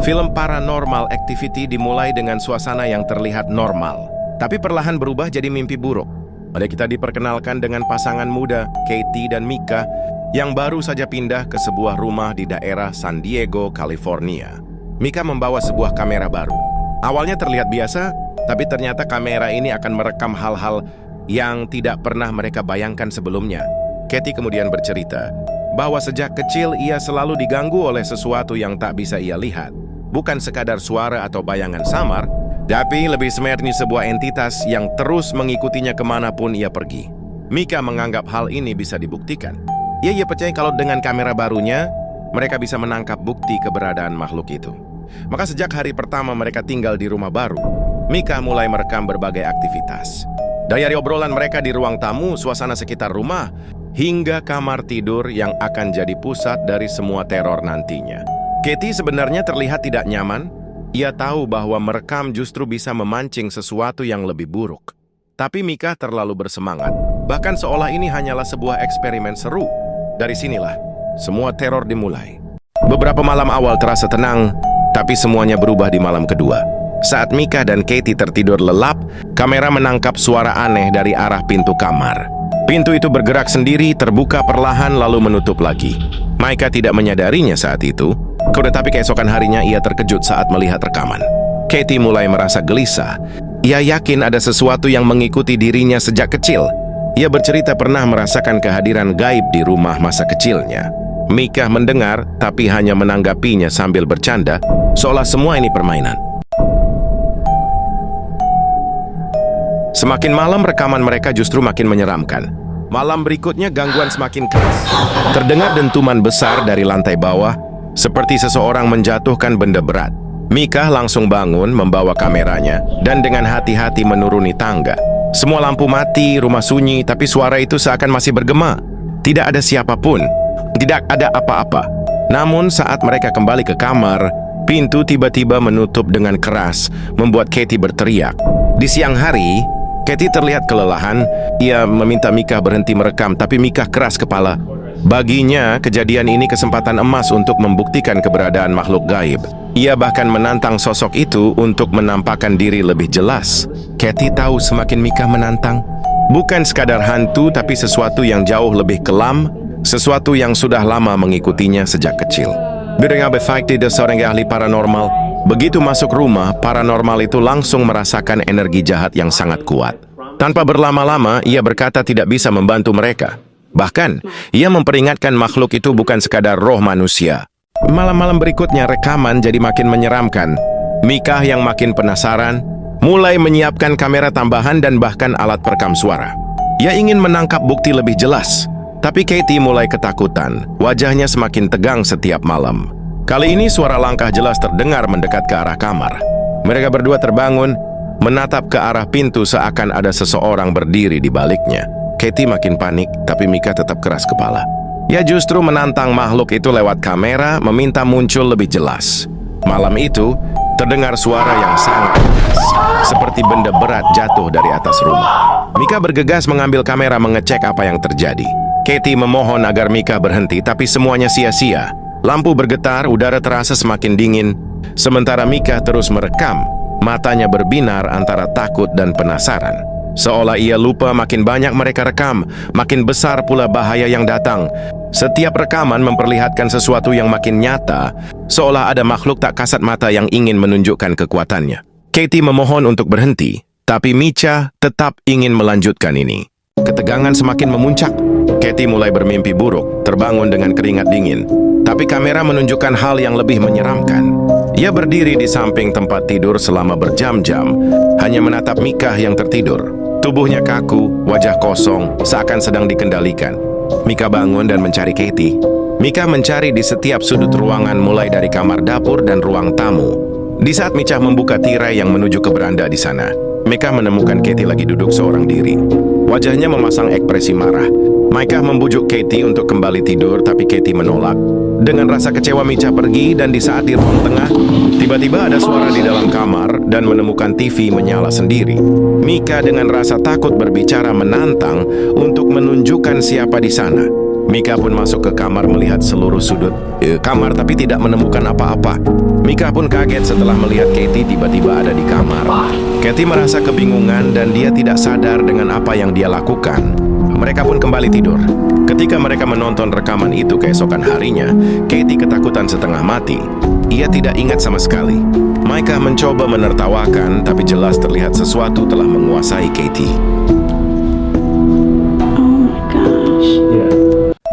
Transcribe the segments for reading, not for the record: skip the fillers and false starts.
Film Paranormal Activity dimulai dengan suasana yang terlihat normal, tapi perlahan berubah jadi mimpi buruk. Pada kita diperkenalkan dengan pasangan muda, Katie dan Micah, yang baru saja pindah ke sebuah rumah di daerah San Diego, California. Micah membawa sebuah kamera baru. Awalnya terlihat biasa, tapi ternyata kamera ini akan merekam hal-hal yang tidak pernah mereka bayangkan sebelumnya. Katie kemudian bercerita bahwa sejak kecil ia selalu diganggu oleh sesuatu yang tak bisa ia lihat. Bukan sekadar suara atau bayangan samar, tapi lebih sebenarnya sebuah entitas yang terus mengikutinya kemanapun ia pergi. Micah menganggap hal ini bisa dibuktikan. Ia percaya kalau dengan kamera barunya, mereka bisa menangkap bukti keberadaan makhluk itu. Maka sejak hari pertama mereka tinggal di rumah baru, Micah mulai merekam berbagai aktivitas. Dari obrolan mereka di ruang tamu, suasana sekitar rumah, hingga kamar tidur yang akan jadi pusat dari semua teror nantinya. Katie sebenarnya terlihat tidak nyaman. Ia tahu bahwa merekam justru bisa memancing sesuatu yang lebih buruk. Tapi Micah terlalu bersemangat, bahkan seolah ini hanyalah sebuah eksperimen seru. Dari sinilah, semua teror dimulai. Beberapa malam awal terasa tenang, tapi semuanya berubah di malam kedua. Saat Micah dan Katie tertidur lelap, kamera menangkap suara aneh dari arah pintu kamar. Pintu itu bergerak sendiri, terbuka perlahan lalu menutup lagi. Micah tidak menyadarinya saat itu, tetapi keesokan harinya ia terkejut saat melihat rekaman. Katie mulai merasa gelisah. Ia yakin ada sesuatu yang mengikuti dirinya sejak kecil. Ia bercerita pernah merasakan kehadiran gaib di rumah masa kecilnya. Micah mendengar, tapi hanya menanggapinya sambil bercanda, seolah semua ini permainan. Semakin malam rekaman mereka justru makin menyeramkan. Malam berikutnya gangguan semakin keras. Terdengar dentuman besar dari lantai bawah, seperti seseorang menjatuhkan benda berat. Micah langsung bangun membawa kameranya dan dengan hati-hati menuruni tangga. Semua lampu mati, rumah sunyi, tapi suara itu seakan masih bergema. Tidak ada siapapun, tidak ada apa-apa. Namun saat mereka kembali ke kamar, pintu tiba-tiba menutup dengan keras, membuat Katie berteriak. Di siang hari, Katie terlihat kelelahan. Ia meminta Micah berhenti merekam, tapi Micah keras kepala. Baginya, kejadian ini kesempatan emas untuk membuktikan keberadaan makhluk gaib. Ia bahkan menantang sosok itu untuk menampakkan diri lebih jelas. Katie tahu semakin Micah menantang, bukan sekadar hantu, tapi sesuatu yang jauh lebih kelam, sesuatu yang sudah lama mengikutinya sejak kecil. Dengan efektif seorang ahli paranormal, begitu masuk rumah, paranormal itu langsung merasakan energi jahat yang sangat kuat. Tanpa berlama-lama, ia berkata tidak bisa membantu mereka. Bahkan, ia memperingatkan makhluk itu bukan sekadar roh manusia. Malam-malam berikutnya rekaman jadi makin menyeramkan. Micah yang makin penasaran, mulai menyiapkan kamera tambahan dan bahkan alat perekam suara. Ia ingin menangkap bukti lebih jelas. Tapi Katie mulai ketakutan. Wajahnya semakin tegang setiap malam. Kali ini suara langkah jelas terdengar mendekat ke arah kamar. Mereka berdua terbangun, menatap ke arah pintu seakan ada seseorang berdiri di baliknya. Katie makin panik, tapi Micah tetap keras kepala. Ia justru menantang makhluk itu lewat kamera, meminta muncul lebih jelas. Malam itu, terdengar suara yang sangat keras, seperti benda berat jatuh dari atas rumah. Micah bergegas mengambil kamera mengecek apa yang terjadi. Katie memohon agar Micah berhenti, tapi semuanya sia-sia. Lampu bergetar, udara terasa semakin dingin. Sementara Micah terus merekam, matanya berbinar antara takut dan penasaran. Seolah ia lupa makin banyak mereka rekam, makin besar pula bahaya yang datang. Setiap rekaman memperlihatkan sesuatu yang makin nyata, seolah ada makhluk tak kasat mata yang ingin menunjukkan kekuatannya. Katie memohon untuk berhenti, tapi Micah tetap ingin melanjutkan ini. Ketegangan semakin memuncak. Katie mulai bermimpi buruk, terbangun dengan keringat dingin. Tapi kamera menunjukkan hal yang lebih menyeramkan. Ia berdiri di samping tempat tidur selama berjam-jam, hanya menatap Micah yang tertidur. Tubuhnya kaku, wajah kosong, seakan sedang dikendalikan. Micah bangun dan mencari Katie. Micah mencari di setiap sudut ruangan mulai dari kamar dapur dan ruang tamu. Di saat Micah membuka tirai yang menuju ke beranda di sana, Micah menemukan Katie lagi duduk seorang diri. Wajahnya memasang ekspresi marah. Micah membujuk Katie untuk kembali tidur, tapi Katie menolak. Dengan rasa kecewa, Micah pergi dan di saat di ruang tengah, tiba-tiba ada suara di dalam kamar dan menemukan TV menyala sendiri. Micah dengan rasa takut berbicara menantang untuk menunjukkan siapa di sana. Mika pun masuk ke kamar melihat seluruh sudut kamar tapi tidak menemukan apa-apa. Mika pun kaget setelah melihat Katie tiba-tiba ada di kamar. Katie merasa kebingungan dan dia tidak sadar dengan apa yang dia lakukan. Mereka pun kembali tidur. Ketika mereka menonton rekaman itu keesokan harinya, Katie ketakutan setengah mati. Ia tidak ingat sama sekali. Micah mencoba menertawakan, tapi jelas terlihat sesuatu telah menguasai Katie.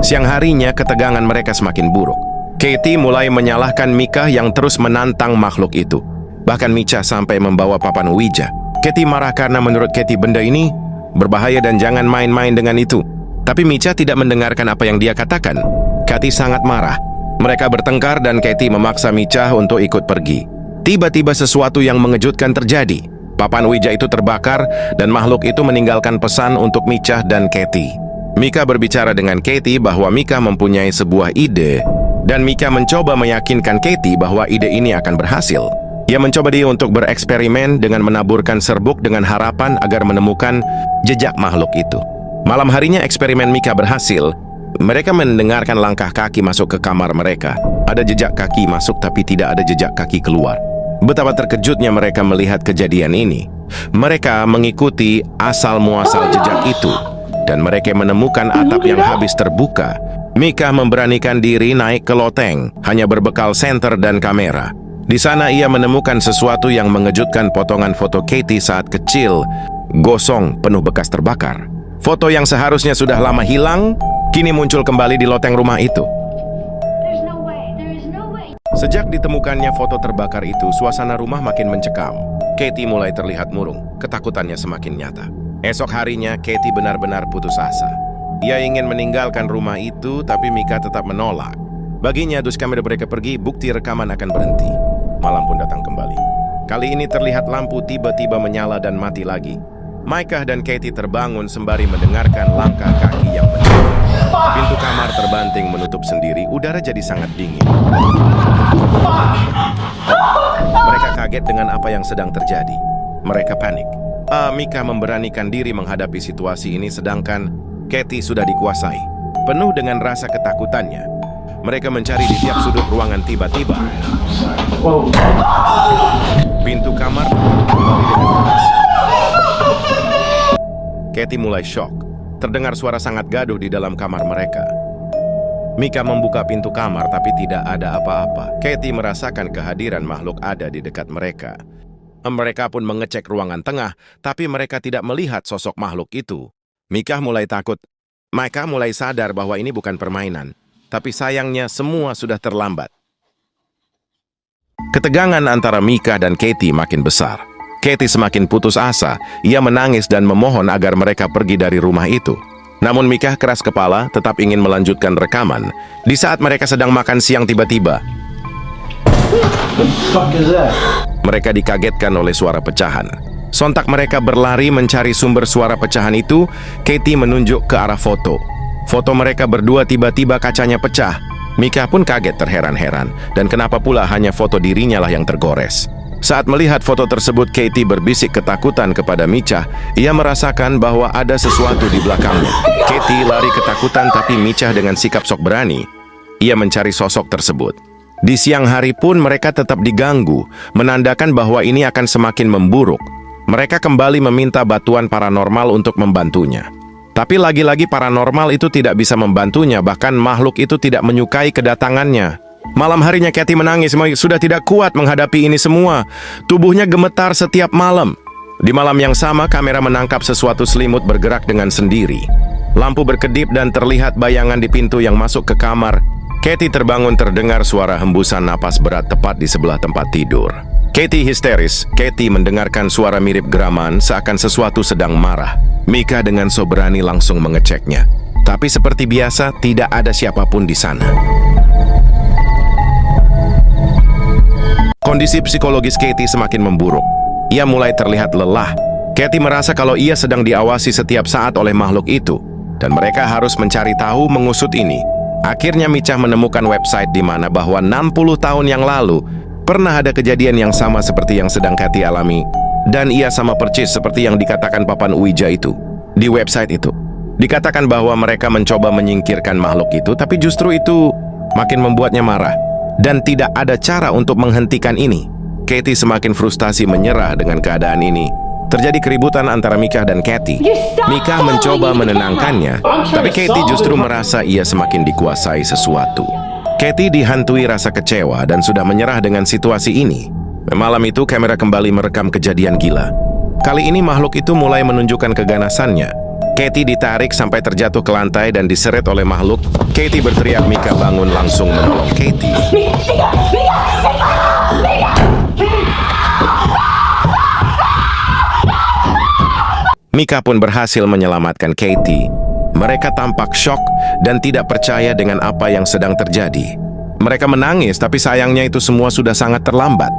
Siang harinya, ketegangan mereka semakin buruk. Katie mulai menyalahkan Micah yang terus menantang makhluk itu. Bahkan Micah sampai membawa papan Ouija. Katie marah karena menurut Katie benda ini berbahaya dan jangan main-main dengan itu. Tapi Micah tidak mendengarkan apa yang dia katakan. Katie sangat marah. Mereka bertengkar dan Katie memaksa Micah untuk ikut pergi. Tiba-tiba sesuatu yang mengejutkan terjadi. Papan Ouija itu terbakar dan makhluk itu meninggalkan pesan untuk Micah dan Katie. Micah berbicara dengan Katie bahwa Micah mempunyai sebuah ide dan Micah mencoba meyakinkan Katie bahwa ide ini akan berhasil. Ia mencoba dia untuk bereksperimen dengan menaburkan serbuk dengan harapan agar menemukan jejak makhluk itu. Malam harinya eksperimen Micah berhasil. Mereka mendengarkan langkah kaki masuk ke kamar mereka. Ada jejak kaki masuk tapi tidak ada jejak kaki keluar. Betapa terkejutnya mereka melihat kejadian ini. Mereka mengikuti asal-muasal jejak itu. Dan mereka menemukan atap yang habis terbuka. Micah memberanikan diri naik ke loteng, hanya berbekal senter dan kamera. Di sana ia menemukan sesuatu yang mengejutkan, potongan foto Katie saat kecil, gosong, penuh bekas terbakar. Foto yang seharusnya sudah lama hilang, kini muncul kembali di loteng rumah itu. Sejak ditemukannya foto terbakar itu, suasana rumah makin mencekam. Katie mulai terlihat murung, ketakutannya semakin nyata. Esok harinya, Katie benar-benar putus asa. Ia ingin meninggalkan rumah itu, tapi Micah tetap menolak. Baginya, dus kamera mereka pergi, bukti rekaman akan berhenti. Malam pun datang kembali. Kali ini terlihat lampu tiba-tiba menyala dan mati lagi. Micah dan Katie terbangun sembari mendengarkan langkah kaki yang mendekat. Pintu kamar terbanting menutup sendiri, udara jadi sangat dingin. Mereka kaget dengan apa yang sedang terjadi. Mereka panik. Micah memberanikan diri menghadapi situasi ini sedangkan Katie sudah dikuasai. Penuh dengan rasa ketakutannya, mereka mencari di tiap sudut ruangan. Tiba-tiba pintu kamar tertutup kembali dengan keras. Katie mulai shock. Terdengar suara sangat gaduh di dalam kamar mereka. Micah membuka pintu kamar tapi tidak ada apa-apa. Katie merasakan kehadiran makhluk ada di dekat mereka. Mereka pun mengecek ruangan tengah, tapi mereka tidak melihat sosok makhluk itu. Micah mulai takut. Micah mulai sadar bahwa ini bukan permainan. Tapi sayangnya semua sudah terlambat. Ketegangan antara Micah dan Katie makin besar. Katie semakin putus asa. Ia menangis dan memohon agar mereka pergi dari rumah itu. Namun Micah keras kepala, tetap ingin melanjutkan rekaman. Di saat mereka sedang makan siang tiba-tiba, mereka dikagetkan oleh suara pecahan. Sontak mereka berlari mencari sumber suara pecahan itu. Katie menunjuk ke arah foto. Foto mereka berdua tiba-tiba kacanya pecah. Micah pun kaget terheran-heran. Dan kenapa pula hanya foto dirinya lah yang tergores. Saat melihat foto tersebut, Katie berbisik ketakutan kepada Micah. Ia merasakan bahwa ada sesuatu di belakangnya. Katie lari ketakutan tapi Micah dengan sikap sok berani. Ia mencari sosok tersebut. Di siang hari pun mereka tetap diganggu, menandakan bahwa ini akan semakin memburuk. Mereka kembali meminta bantuan paranormal untuk membantunya. Tapi lagi-lagi paranormal itu tidak bisa membantunya, bahkan makhluk itu tidak menyukai kedatangannya. Malam harinya Katie menangis, sudah tidak kuat menghadapi ini semua. Tubuhnya gemetar setiap malam. Di malam yang sama, kamera menangkap sesuatu selimut bergerak dengan sendiri. Lampu berkedip dan terlihat bayangan di pintu yang masuk ke kamar. Katie terbangun, terdengar suara hembusan napas berat tepat di sebelah tempat tidur. Katie histeris. Katie mendengarkan suara mirip geraman, seakan sesuatu sedang marah. Micah dengan soberani langsung mengeceknya. Tapi seperti biasa, tidak ada siapapun di sana. Kondisi psikologis Katie semakin memburuk. Ia mulai terlihat lelah. Katie merasa kalau ia sedang diawasi setiap saat oleh makhluk itu. Dan mereka harus mencari tahu, mengusut ini. Akhirnya Micah menemukan website di mana bahwa 60 tahun yang lalu pernah ada kejadian yang sama seperti yang sedang Katie alami. Dan ia sama persis seperti yang dikatakan papan Ouija itu. Di website itu, Dikatakan bahwa mereka mencoba menyingkirkan makhluk itu, tapi justru itu makin membuatnya marah. Dan tidak ada cara untuk menghentikan ini. Katie semakin frustasi menyerah dengan keadaan ini. Terjadi keributan antara Micah dan Katie. Micah mencoba menenangkannya, tapi Katie justru merasa ia semakin dikuasai sesuatu. Katie dihantui rasa kecewa dan sudah menyerah dengan situasi ini. Malam itu kamera kembali merekam kejadian gila. Kali ini makhluk itu mulai menunjukkan keganasannya. Katie ditarik sampai terjatuh ke lantai dan diseret oleh makhluk. Katie berteriak, Micah bangun langsung menolong Katie. Micah pun berhasil menyelamatkan Katie. Mereka tampak syok dan tidak percaya dengan apa yang sedang terjadi. Mereka menangis, tapi sayangnya itu semua sudah sangat terlambat.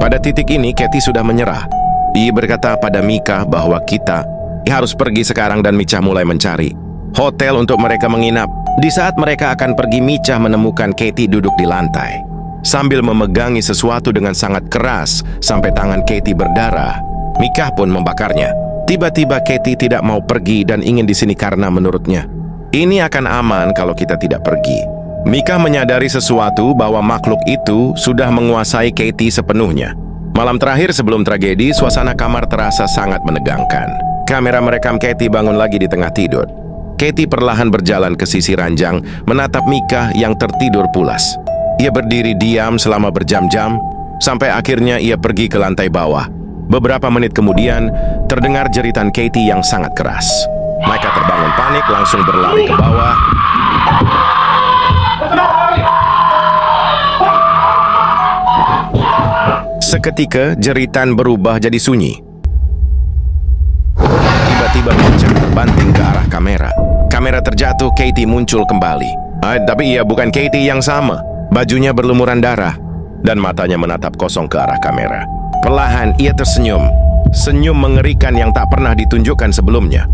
Pada titik ini, Katie sudah menyerah. Ia berkata pada Micah bahwa kita harus pergi sekarang dan Micah mulai mencari hotel untuk mereka menginap. Di saat mereka akan pergi, Micah menemukan Katie duduk di lantai sambil memegangi sesuatu dengan sangat keras sampai tangan Katie berdarah. Micah pun membakarnya. Tiba-tiba Katie tidak mau pergi dan ingin di sini karena menurutnya ini akan aman kalau kita tidak pergi. Micah menyadari sesuatu bahwa makhluk itu sudah menguasai Katie sepenuhnya. Malam terakhir sebelum tragedi, suasana kamar terasa sangat menegangkan. Kamera merekam Katie bangun lagi di tengah tidur. Katie perlahan berjalan ke sisi ranjang, menatap Micah yang tertidur pulas. Ia berdiri diam selama berjam-jam, sampai akhirnya ia pergi ke lantai bawah. Beberapa menit kemudian, terdengar jeritan Katie yang sangat keras. Micah terbangun panik, langsung berlari ke bawah. Seketika, jeritan berubah jadi sunyi. Tiba-tiba Micah terbanting ke arah kamera. Kamera terjatuh, Katie muncul kembali. Tapi ia bukan Katie yang sama. Bajunya berlumuran darah, dan matanya menatap kosong ke arah kamera. Perlahan ia tersenyum. Senyum mengerikan yang tak pernah ditunjukkan sebelumnya.